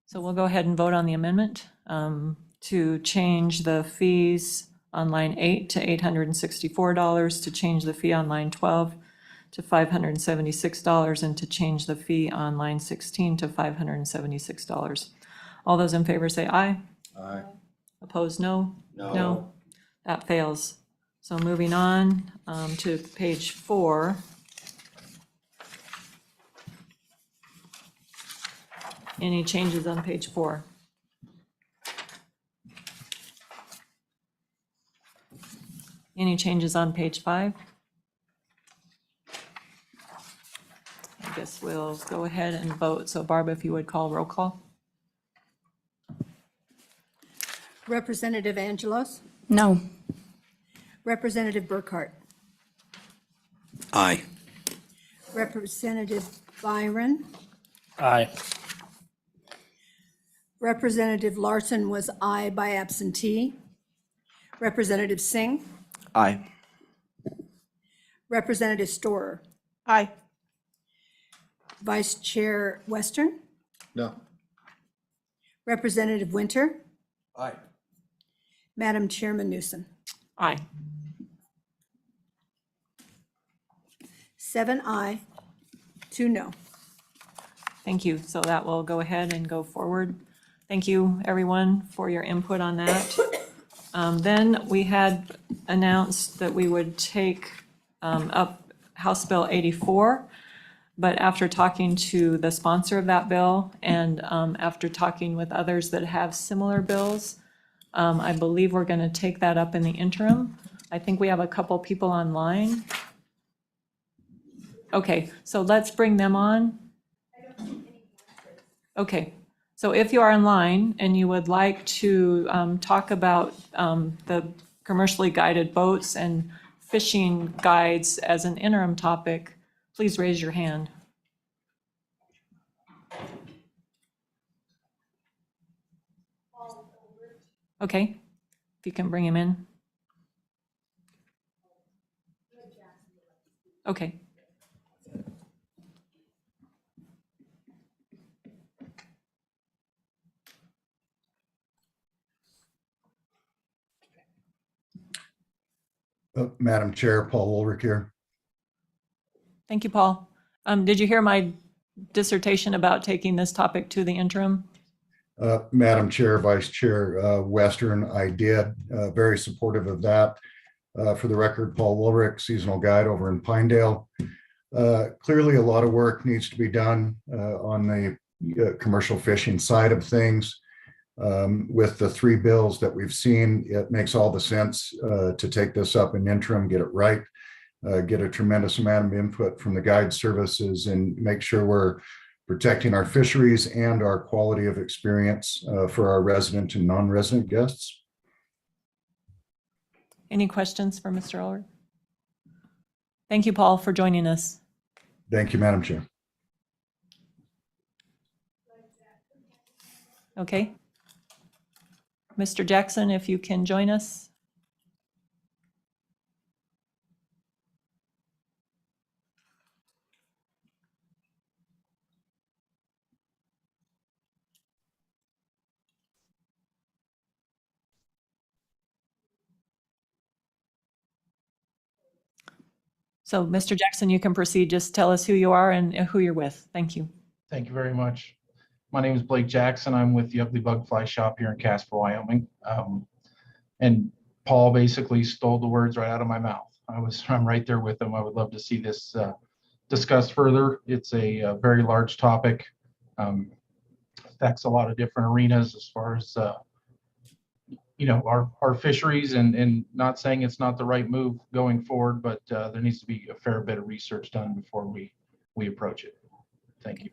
So we'll go ahead and vote on the amendment to change the fees on line 8 to $864, to change the fee on line 12 to $576, and to change the fee on line 16 to $576. All those in favor say aye. Aye. Opposed, no? No. That fails. So moving on to page 4. Any changes on page 4? Any changes on page 5? I guess we'll go ahead and vote. So Barb, if you would call roll call. Representative Angelos, No. Representative Burkhart, Aye. Representative Byron, Aye. Representative Larson was aye by absentee. Representative Singh, Aye. Representative Storer, Aye. Vice Chair Western, No. Representative Winter, Aye. Madam Chairman Newsom. Aye. 7 aye, 2 no. Thank you. So that will go ahead and go forward. Thank you, everyone, for your input on that. Then we had announced that we would take up House Bill 84, but after talking to the sponsor of that bill and after talking with others that have similar bills, I believe we're going to take that up in the interim. I think we have a couple people online. Okay, so let's bring them on. Okay, so if you are online and you would like to talk about the commercially guided boats and fishing guides as an interim topic, please raise your hand. Okay, if you can bring him in. Okay. Madam Chair, Paul Ulrich here. Thank you, Paul. Did you hear my dissertation about taking this topic to the interim? Madam Chair, Vice Chair Western, I did, very supportive of that. For the record, Paul Ulrich, seasonal guide over in Pinedale. Clearly, a lot of work needs to be done on the commercial fishing side of things. With the 3 bills that we've seen, it makes all the sense to take this up in interim, get it right, get a tremendous amount of input from the guide services, and make sure we're protecting our fisheries and our quality of experience for our resident and non-resident guests. Any questions for Mr. Ulrich? Thank you, Paul, for joining us. Thank you, Madam Chair. Okay. Mr. Jackson, if you can join us. So, Mr. Jackson, you can proceed. Just tell us who you are and who you're with. Thank you. Thank you very much. My name is Blake Jackson. I'm with the Ugly Bug Fly Shop here in Casper, Wyoming. And Paul basically stole the words right out of my mouth. I'm right there with him. I would love to see this discussed further. It's a very large topic. Affects a lot of different arenas as far as our fisheries, and not saying it's not the right move going forward, but there needs to be a fair bit of research done before we approach it. Thank you.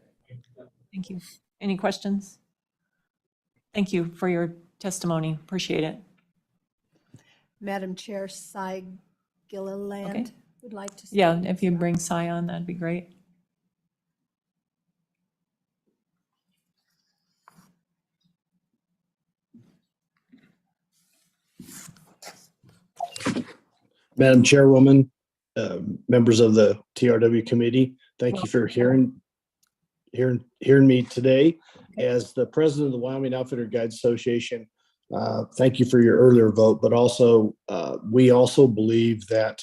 Thank you. Any questions? Thank you for your testimony. Appreciate it. Madam Chair, Cy Gilliland would like to. Yeah, if you bring Cy on, that'd be great. Madam Chairwoman, members of the TRW committee, thank you for hearing me today. As the president of the Wyoming Outfitter Guide Association, thank you for your earlier vote, but also we also believe that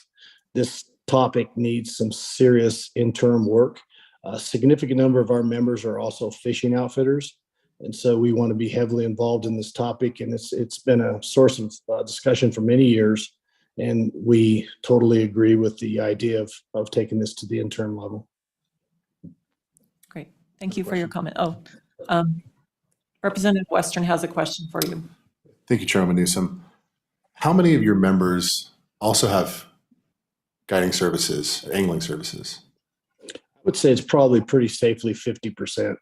this topic needs some serious interim work. A significant number of our members are also fishing outfitters, and so we want to be heavily involved in this topic, and it's been a source of discussion for many years. And we totally agree with the idea of taking this to the interim level. Great. Thank you for your comment. Representative Western has a question for you. Thank you, Chairman Newsom. How many of your members also have guiding services, angling services? I would say it's probably pretty safely 50%.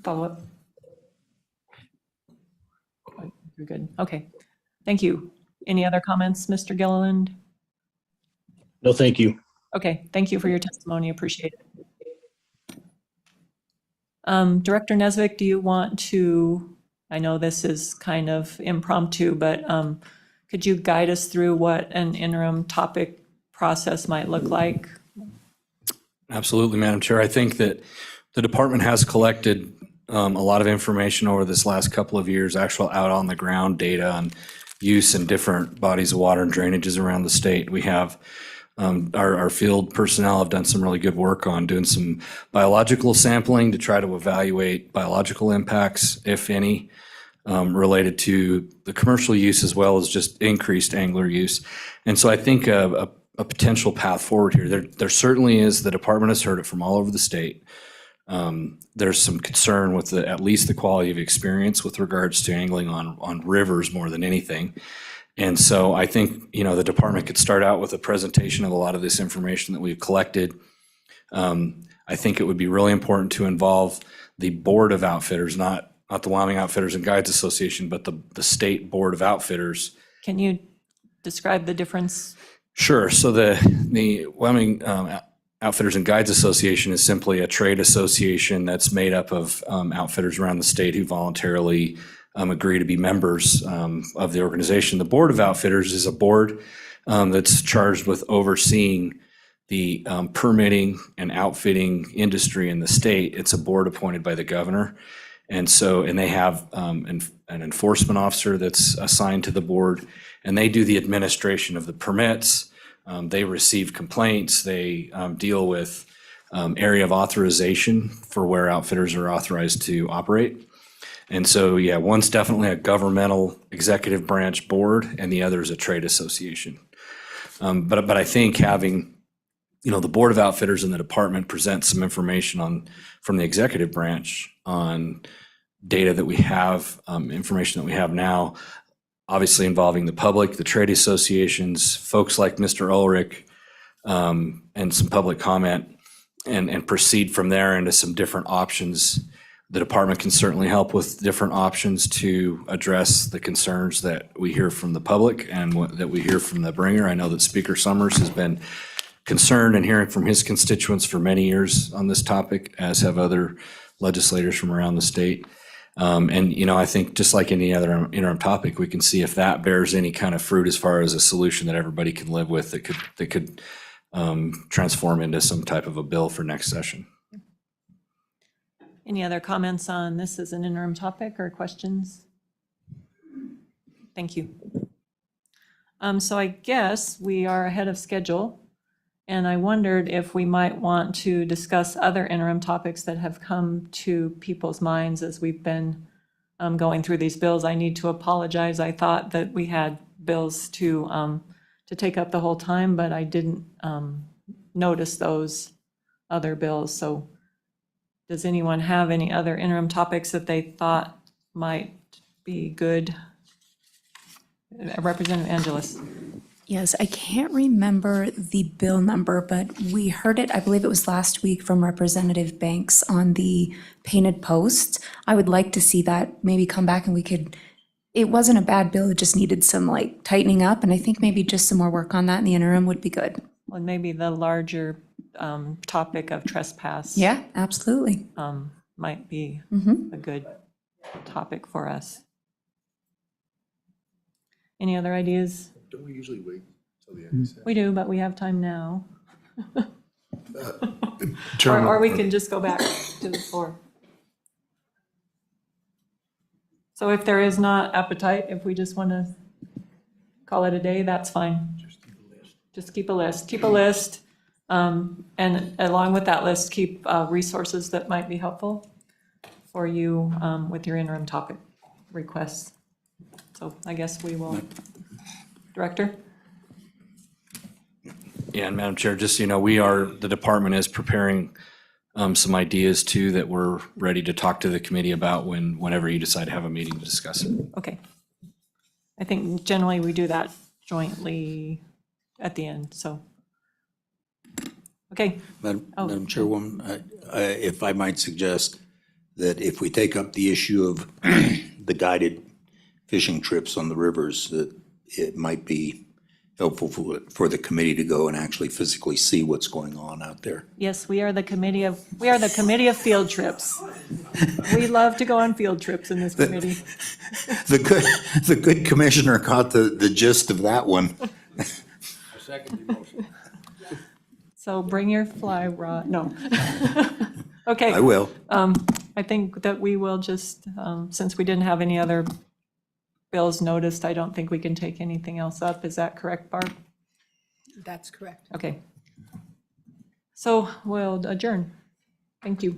Follow up? You're good. Okay. Thank you. Any other comments, Mr. Gilliland? No, thank you. Okay, thank you for your testimony. Appreciate it. Director Nesvik, do you want to, I know this is kind of impromptu, but could you guide us through what an interim topic process might look like? Absolutely, Madam Chair. I think that the department has collected a lot of information over this last couple of years, actual out on the ground data on use in different bodies of water and drainages around the state. We have our field personnel have done some really good work on doing some biological sampling to try to evaluate biological impacts, if any, related to the commercial use as well as just increased angler use. And so I think a potential path forward here, there certainly is, the department has heard it from all over the state. There's some concern with at least the quality of experience with regards to angling on rivers more than anything. And so I think, the department could start out with a presentation of a lot of this information that we've collected. I think it would be really important to involve the Board of Outfitters, not the Wyoming Outfitters and Guides Association, but the State Board of Outfitters. Can you describe the difference? Sure. So the Wyoming Outfitters and Guides Association is simply a trade association that's made up of outfitters around the state who voluntarily agree to be members of the organization. The Board of Outfitters is a board that's charged with overseeing the permitting and outfitting industry in the state. It's a board appointed by the governor. And they have an enforcement officer that's assigned to the board, and they do the administration of the permits. They receive complaints. They deal with area of authorization for where outfitters are authorized to operate. And so, yeah, one's definitely a governmental executive branch board, and the other is a trade association. But I think having, the Board of Outfitters and the department present some information from the executive branch on data that we have, information that we have now, obviously involving the public, the trade associations, folks like Mr. Ulrich, and some public comment, and proceed from there into some different options. The department can certainly help with different options to address the concerns that we hear from the public and that we hear from the bringer. I know that Speaker Summers has been concerned and hearing from his constituents for many years on this topic, as have other legislators from around the state. I think just like any other interim topic, we can see if that bears any kind of fruit as far as a solution that everybody can live with that could transform into some type of a bill for next session. Any other comments on this as an interim topic or questions? Thank you. So I guess we are ahead of schedule, and I wondered if we might want to discuss other interim topics that have come to people's minds as we've been going through these bills. I need to apologize. I thought that we had bills to take up the whole time, but I didn't notice those other bills. So does anyone have any other interim topics that they thought might be good? Representative Angeles. Yes, I can't remember the bill number, but we heard it, I believe it was last week, from Representative Banks on the painted posts. I would like to see that maybe come back and it wasn't a bad bill, it just needed some tightening up, and I think maybe just some more work on that in the interim would be good. Well, maybe the larger topic of trespass. Yeah, absolutely. Might be a good topic for us. Any other ideas? Don't we usually wait till the end? We do, but we have time now. Chairman, Or we can just go back to the floor. So if there is not appetite, if we just want to call it a day, that's fine. Just keep a list. Keep a list. And along with that list, keep resources that might be helpful for you with your interim topic requests. So I guess we will. Director? Yeah, and Madam Chair, just, the department is preparing some ideas too that we're ready to talk to the committee about whenever you decide to have a meeting to discuss it. Okay. I think generally we do that jointly at the end, so. Okay, Madam Chairwoman, if I might suggest that if we take up the issue of the guided fishing trips on the rivers, that it might be helpful for the committee to go and actually physically see what's going on out there. yes, we are the committee of field trips. We love to go on field trips in this committee. The good commissioner caught the gist of that one. So bring your fly rod, no. Okay. I will. I think that we will just, since we didn't have any other bills noticed, I don't think we can take anything else up. Is that correct, Barb? That's correct. Okay. So we'll adjourn. Thank you.